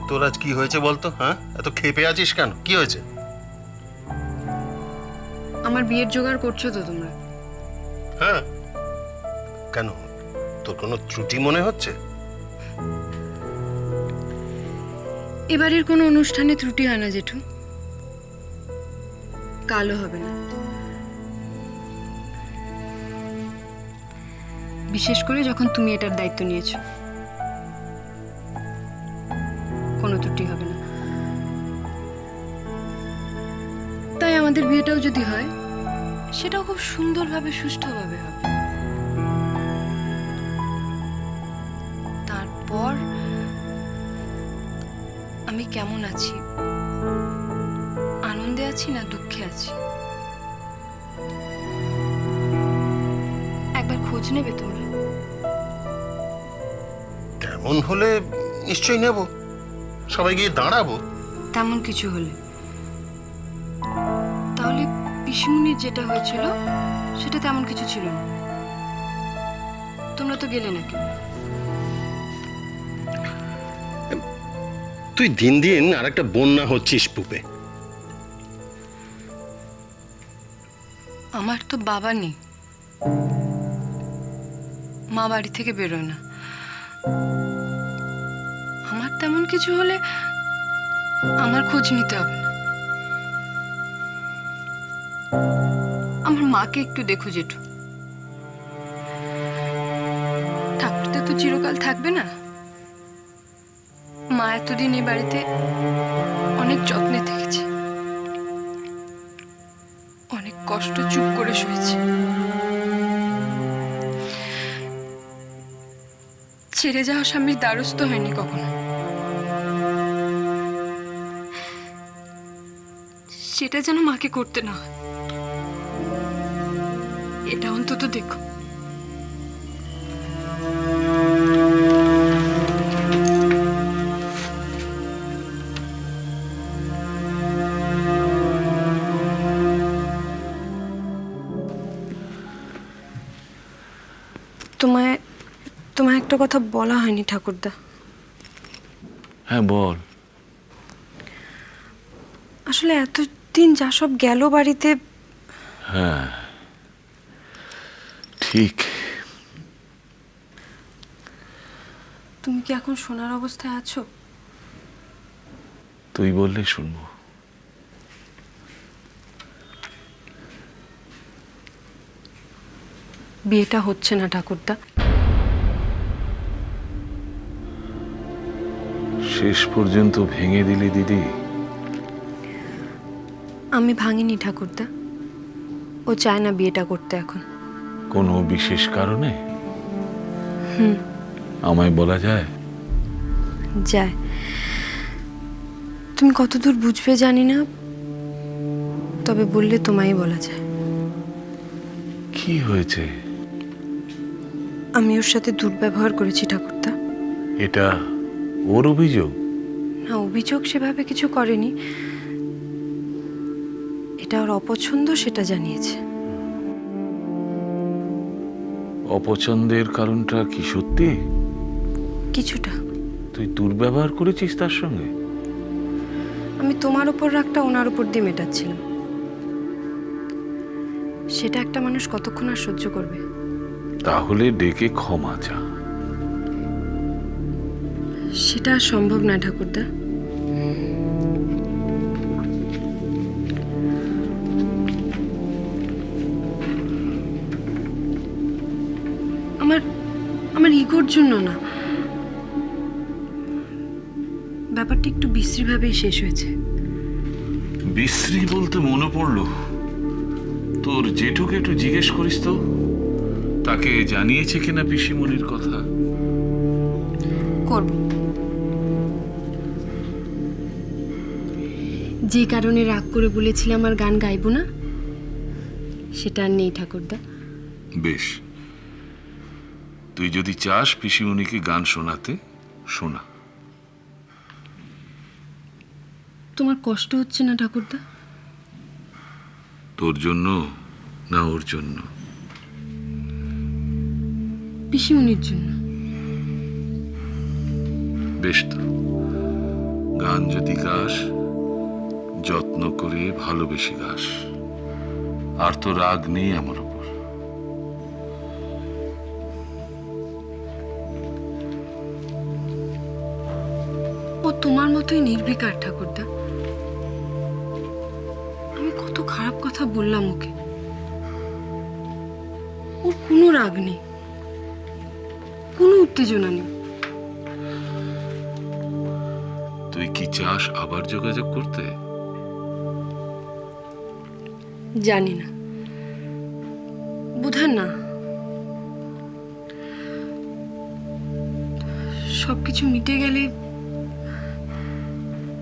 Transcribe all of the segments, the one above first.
তোর আজ কি হয়েছে বলতো? হ্যাঁ, এত ক্ষেপে আছিস কেন? কি হয়েছে? আমার বিয়ের জোগাড় করছো তো তোমরা? হ্যাঁ। কেন, তোর কোনো ত্রুটি মনে হচ্ছে? এবারের কোনো অনুষ্ঠানে ত্রুটি হয় না জেঠু, কালও হবে না। বিশেষ করে যখন তুমি এটার দায়িত্ব নিয়েছো, কোনো ত্রুটি হবে না। তাই আমাদের বিয়েটাও যদি হয়, সেটাও খুব সুন্দরভাবে সুষ্ঠুভাবে হবে। তারপর আমি কেমন আছি, আনন্দে আছি না দুঃখে আছি, একবার খোঁজ নেবে তোমরা? তেমন হলে নিশ্চয়ই নেব, সবাই গিয়ে দাঁড়াবো। তেমন কিছু হলে তাহলে পিসিমুনির যেটা হয়েছিল সেটা তেমন কিছু ছিল না। তোমরা তো গেলে নাকি? তুই দিন দিন আর একটা বন্যা হচ্ছিস পুপে। আমার তো বাবা নেই, মা বাড়ি থেকে বেরোয় না। আমার তেমন কিছু হলে আমার খোঁজ নিতে হবে না। আমার মাকে একটু দেখো জেঠু, ঠাকুরটা তো চিরকাল থাকবে না। মা এতদিন এই বাড়িতে অনেক যত্নে থেকেছে, অনেক কষ্ট চুপ করে সয়েছে। ছেড়ে যাওয়া স্বামীর দ্বারস্থ হয়নি কখনো। সেটা যেন মাকে করতে না হয়, এটা অন্তত দেখো। তোমায় তোমায় একটা কথা বলা হয়নি ঠাকুরদা। হ্যাঁ বল। আসলে এতদিন যা সব গেল বাড়িতে। হ্যাঁ ঠিক। তুমি কি এখন শোনার অবস্থায় আছো? তুই বললে শুনবো। বিয়েটা হচ্ছে না ঠাকুরদা। শেষ পর্যন্ত ভেঙে দিলি দিদি। আমি ভাঙিনি ঠাকুরদা, ও চায় না বিয়েটা করতে এখন। কোনো বিশেষ কারণে? আমায় বলা যায়? যায়। তুমি কতদূর বুঝবে জানি না, তবে বললে তোমায় বলা যায়। কি হয়েছে? আমি ওর সাথে দুর্ব্যবহার করেছি ঠাকুরদা। এটা ওর অভিযোগ? না, অভিযোগ সেভাবে কিছু করেনি, এটা ওর অপছন্দ সেটা জানিয়েছে। অপছন্দের কারণটা কি সত্যি? কিছুটা। তুই দুর্ব্যবহার করেছিস তার সঙ্গে? আমি তোমার উপর রাগটা ওনার উপর দিয়ে মেটাচ্ছিলাম। সেটা একটা মানুষ কতক্ষণ আর সহ্য করবে? তাহলে ডেকে ক্ষমা চা। সেটা আর সম্ভব না ঠাকুরদা। আমার আমার ইগোর জন্য না, ব্যাপারটা একটু বিশ্রীভাবেই শেষ হয়েছে। বিশ্রী বলতে মনে পড়লো, তোর জেঠুকে একটু জিজ্ঞেস করিস তো, তাকে জানিয়েছে কিনা পিসিমণির কথা। করব। যে কারণে রাগ করে বলেছিলাম আর গান গাইবো না, সেটা আর নেই ঠাকুরদা। বেশ, তুই যদি চাস পিসিমণিকে গান শোনাতে, শোনা। তোমার কষ্ট হচ্ছে না ঠাকুরদা? তোর জন্য না ওর জন্য? পিসিমণির জন্য। বেশ তো, গান যদি গাস, যত্ন করে ভালোবেসে গাস। আর তো রাগ নেই আমার উপর। ও তোমার মতোই নির্বিকার ঠাকুরদা। আমি কত খারাপ কথা বললাম ওকে। ওর কোনো রাগ নেই, কোনো উত্তেজনা নেই। তুই কি চাস আবার যোগাযোগ করতে? জানি না, বোধহয় না। সবকিছু মিটে গেলে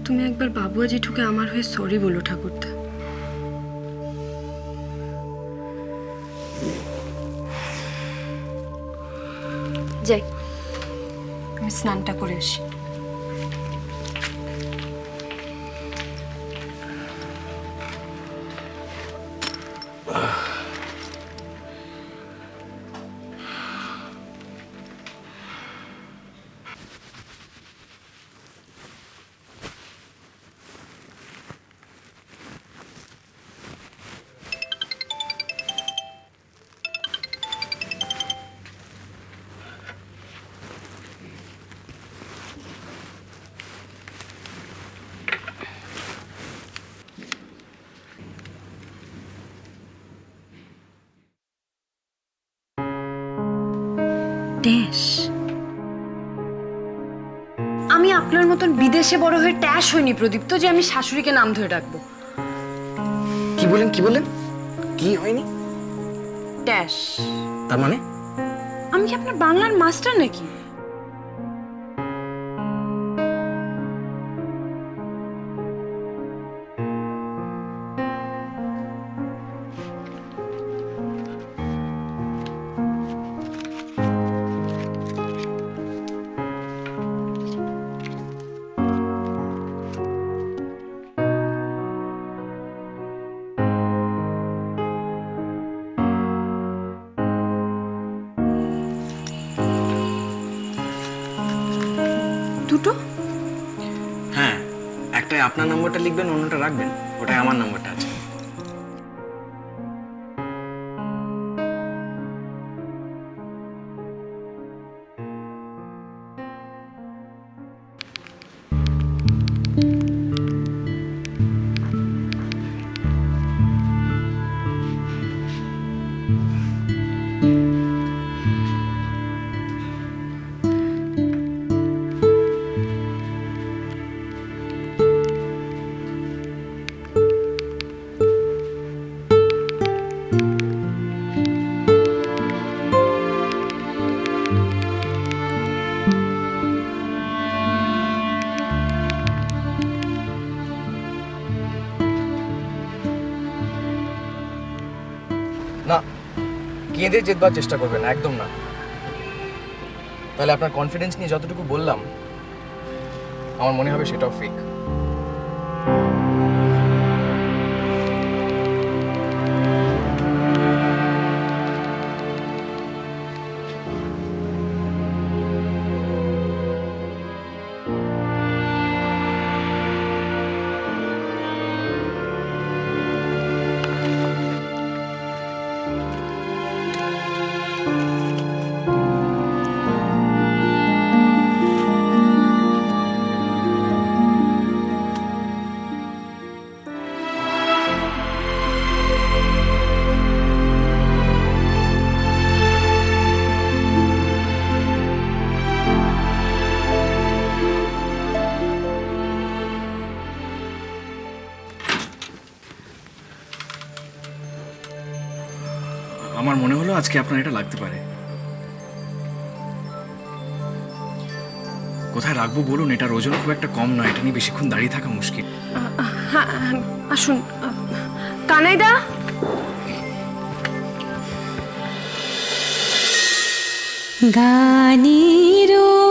তুমি একবার বাবুয়া জেঠুকে আমার হয়ে সরি বলো ঠাকুরদা। যাই, আমি স্নানটা করে আসি। ট্যাশ, আমি আপনার মতন বিদেশে বড় হয়ে ট্যাশ হইনি প্রদীপ্ত যে আমি শাশুড়িকে নাম ধরে ডাকবো। কি বলেন কি হয়নি? ট্যাশ তার মানে? আমি কি আপনার বাংলার মাস্টার নাকি? দুটো? হ্যাঁ, একটাই আপনার নম্বরটা লিখবেন, অন্যটা রাখবেন। ওটাই আমার নম্বরটা আছে। না, কেঁদে জেতবার চেষ্টা করবেন না, একদম না। তাহলে আপনার কনফিডেন্স নিয়ে যতটুকু বললাম, আমার মনে হবে সেটাও ফেক। আমার মনে হলো আজকে আপনার এটা লাগতে পারে। কোথায় রাখবো বলুন? এটার ওজন খুব একটা কম নয়, এটা নিয়ে বেশিক্ষণ দাঁড়িয়ে থাকা মুশকিল। হ্যাঁ, আসুন। কানাইদা, গানিরো